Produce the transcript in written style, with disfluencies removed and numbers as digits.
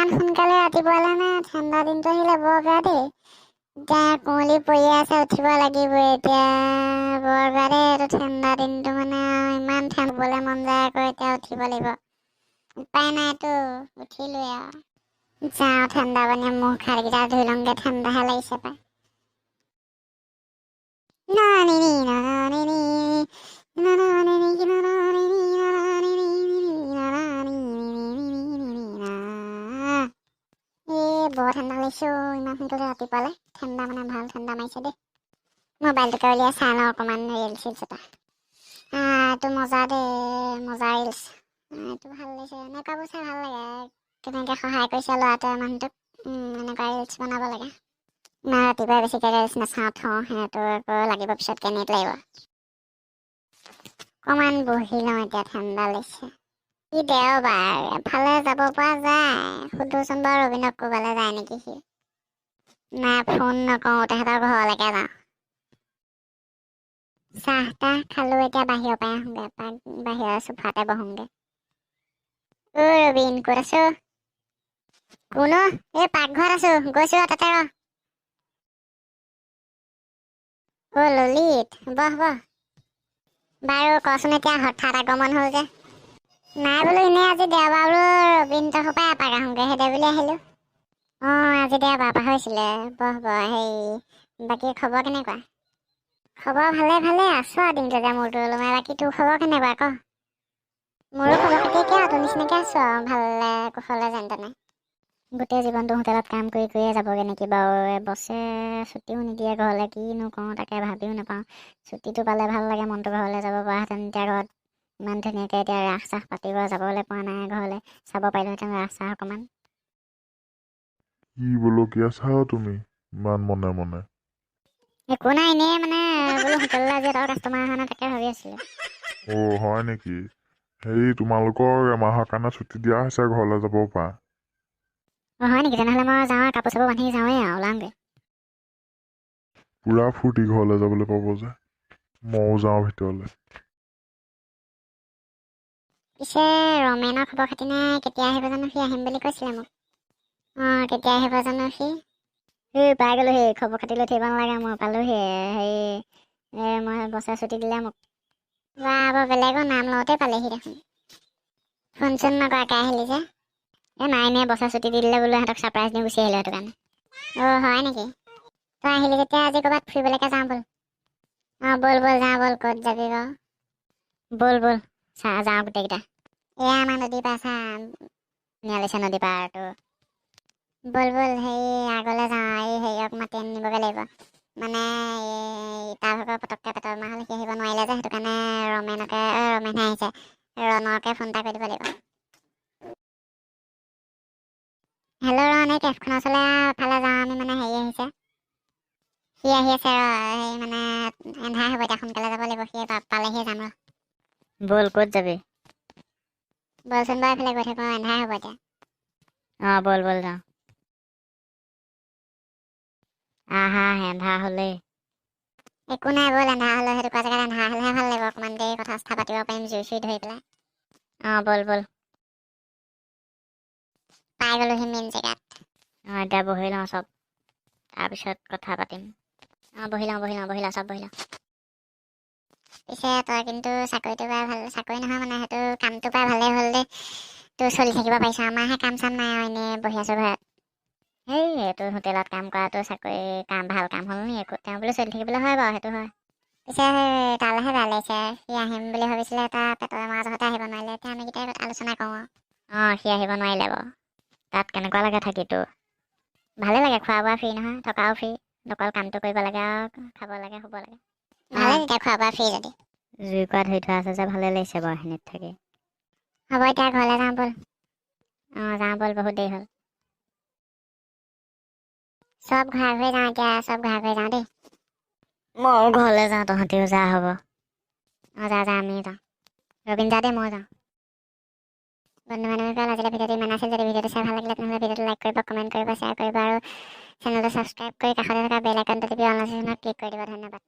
ইমান সোনকালে ৰাতিপুৱালে নে ঠাণ্ডা দিনটো আহিলে বৰ বেয়া দেই। এতিয়া কুঁৱলী পৰি আছে উঠিব লাগিবই এতিয়া বৰ বেয়া দেই এইটো ঠাণ্ডা দিনটো মানে ইমান ঠাণ্ডা মন যায় আকৌ এতিয়া উঠিব লাগিব উপায় নাইতো উঠিলোৱে আৰু যাওঁ ঠাণ্ডা পানীয়ে মুখ হাতকেইটা ধুই লওঁগে ঠাণ্ডাহে লাগিছে পাই বৰ ঠাণ্ডা লাগিছে ইমান সোনকালে ৰাতিপুৱালে ঠাণ্ডা মানে ভাল ঠাণ্ডা মাৰিছে দেই মোবাইলটোকে উলিয়াই চাই লওঁ অকণমান ৰিলচ চিলচ এটা এইটো মজা দেই মজা ৰিলচ এইটো ভাল লাগিছে এনেকুৱাবোৰ চাই ভাল লাগে কেনেকৈ সহায় কৰিছে ল'ৰাটোৱে মানুহটোক এনেকুৱা ৰিলচ বনাব লাগে না ৰাতিপুৱাই বেছিকৈ ৰিলচ নাচাওঁ থওঁ সিহঁতো আকৌ লাগিব পিছত কেনেকৈ লাগিব অকণমান বহি লওঁ এতিয়া ঠাণ্ডা লাগিছে কি দেওবাৰ এফালে যাব পৰা যায় সুধোচোন বাৰু ৰবীনক ক'ৰবালৈ যায় নেকি সি নাই ফোন নকৰোঁ তেহেঁতৰ ঘৰলৈকে যাওঁ চাহ তাহ খালোঁ এতিয়া বাহিৰৰ পৰাই আহোঁগৈ এপাক বাহিৰৰ চোফাতে বহোঁগৈ ৰবীন ক'ত আছো কোনো এই পাকঘৰত আছো গৈছোঁ তাতে ললিত বহ বাৰু কচোন এতিয়া হঠাৎ আগমন হ'ল যে নাই বোলো এনেই আজি দেওবাৰ বোলো ৰবীনহঁতৰ পৰা এপাক আহোঁগৈ সেইদে বুলি আহিলোঁ আজি দেওবাৰ পাহৰিছিলে বহ হেৰি বাকী খবৰ কেনেকুৱা খবৰ ভালে আছোঁ আৰু দিনটো যে মূৰটো ওলোমাই বাকী তোৰ খবৰ কেনেকুৱা ক মোৰো খবৰ খাতি একে আৰু তোৰ নিচিনাকৈ আছোঁ আৰু ভালে কুশলে যেন তেনে গোটেই জীৱনটো হোটেলত কাম কৰিয়ে যাবগৈ নেকি বাৰু বছে ছুটিও নিদিয়ে ঘৰলৈ কিনো কওঁ তাকে ভাবিও নাপাওঁ ছুটিটো পালে ভাল লাগে মনটো ঘৰলৈ যাব পৰাহেঁতেন এতিয়া ঘৰত ইমান ধুনীয়াকৈ এতিয়া ৰাস চাস পাতিব যাবলৈ পোৱা নাই ঘৰলৈ চাব পাৰিলোহেঁতেন ৰাস চাহ অকণমান কি বলকীয়া চাও তুমি ইমান মনে মনে একো নাই এনেই মানে বোলো হোটেললৈ আজি এটা কাষ্টমাৰ অহা নাই তাকে ভাবি আছিলোঁ হয় নেকি হেৰি তোমালোকৰ এমাহৰ কাৰণে ছুটি দিয়া হৈছে ঘৰলৈ যাব পৰা হয় নেকি তেনেহ'লে মই যাওঁ কাপোৰ চাপোৰ বান্ধি যাওঁৱেই আৰু ওলামগৈ পুৰা ফূৰ্তি ঘৰলৈ যাবলৈ পাব যে ময়ো যাওঁ ভিতৰলৈ পিছে ৰমেনৰ খবৰ খাতি নাই কেতিয়া আহিব জানো সি আহিম বুলি কৈছিলে মোক কেতিয়া আহিব জানো সি পাই গ'লো সেই খবৰ খাতি লৈ থাকিব নালাগে মই পালোহি হেৰি মই বছৰে ছুটি দিলে মোক বেলেগৰ নাম লওঁতে পালেহি দেখোন ফোন চোন নকৰাকৈ আহিলি যে নাই বছৰে ছুটি দি দিলে বোলো সিহঁতক ছাৰপ্ৰাইজ দি গুচি আহিলোঁ সেইটো কাৰণে হয় নেকি তই আহিলি যেতিয়া আজি ক'ৰবাত ফুৰিবলৈকে যাওঁ ব'ল ব'ল যাওঁ ব'ল ক'ত যাবি বাৰু ব'ল যাওঁ গোটেইকেইটা এয়া আমাৰ নদী পাৰ নিয়ালিছে নদী পাৰটো ব'ল হেৰি আগলৈ যাওঁ এই হেৰিয়ক মাতি আনিবগৈ লাগিব মানে তাৰ ভাগৰ পটককৈ পেটৰ বেমাৰ হ'লে সি আহিব নোৱাৰিলে যে সেইটো কাৰণে ৰমেনহে আহিছে ৰণকে ফোন এটা কৰি দিব লাগিব হেল্ল' ৰণ এই কেফখনৰ ওচৰলৈ ফালে যাওঁ আমি মানে হেৰি আহিছে সি আহি আছে হেৰি মানে এন্ধাৰ হ'ব এতিয়া সোনকালে যাব লাগিব সি পালেহি যাম ব'ল ক'ত যাবি ব'লচোন বাৰু এইফালে গৈ থাকোঁ এন্ধাৰ হ'ব এতিয়া ব'ল যাওঁ এন্ধাৰ হ'লেই একো নাই ব'ল এন্ধাৰ হ'লে সেইটো কোৱা জেগাত এন্ধাৰ হ'লেহে ভাল লাগিব অকণমান দেৰি কথা চথা পাতিব পাৰিম জুই চুই ধৰি পেলাই ব'ল পাই গ'লোহি মেইন জেগাত এতিয়া বহি লওঁ চব তাৰপিছত কথা পাতিম বহি লওঁ চব বহি লওঁ পিছে তই কিন্তু চাকৰিটো পাই ভাল চাকৰি নহয় মানে সেইটো কামটো পাই ভালেই হ'ল দেই তোৰ চলি থাকিব পাৰিছ আমাৰহে কাম চাম নাই আৰু এনেই বহি আছোঁ ঘৰত এইটো হোটেলত কাম কৰাটো চাকৰি ভাল কাম হ'ল নি একো তেওঁ বুলি চলি থাকিবলৈ হয় বাৰু সেইটো হয় পিছে তালৈহে ভাল লাগিছে সি আহিম বুলি ভাবিছিলে তাৰ পেটৰ বেমাৰ জহতে আহিব নোৱাৰিলে এতিয়া আমি কেইটাই আলোচনা কৰোঁ সি আহিব নোৱাৰিলে বাৰু তাত কেনেকুৱা লাগে থাকি তোৰ ভালে লাগে খোৱা বোৱা ফ্ৰী নহয় থকাও ফ্ৰী অকল কামটো কৰিব লাগে আৰু খাব লাগে শুব লাগে ভালে তেতিয়া খোৱা বোৱা ফ্ৰী যদি জুইকুৰা ধৰি থোৱা আছে যে ভালে লাগিছে বাৰু সেইখিনিত থাকি হ'ব এতিয়া ঘৰলৈ যাওঁ ব'ল যাওঁ ব'ল বহুত দেৰি হ'ল চব ঘূৰাই ঘূৰি যাওঁ এতিয়া চব ঘূৰাই ঘূৰি যাওঁ দেই ময়ো ঘৰলৈ যাওঁ তহঁতিও যা হ'ব যা আমি যাওঁ ৰবীন যা দেই মই যাওঁ বন্ধু বান্ধৱীসকল আজিলৈ ভিডিঅ'টো ইমান আছিল যদি ভিডিঅ'টো চাই ভাল লাগিলে তেনেহ'লে ভিডিঅ'টো লাইক কৰিব কমেণ্ট কৰিব শ্বেয়াৰ কৰিব আৰু চেনেলটো ছাবস্ক্ৰাইব কৰি কাষতে থকা বেল আইকনটো টিপি অল ন'টিফিকেশ্যনত ক্লিক কৰি দিব ধন্যবাদ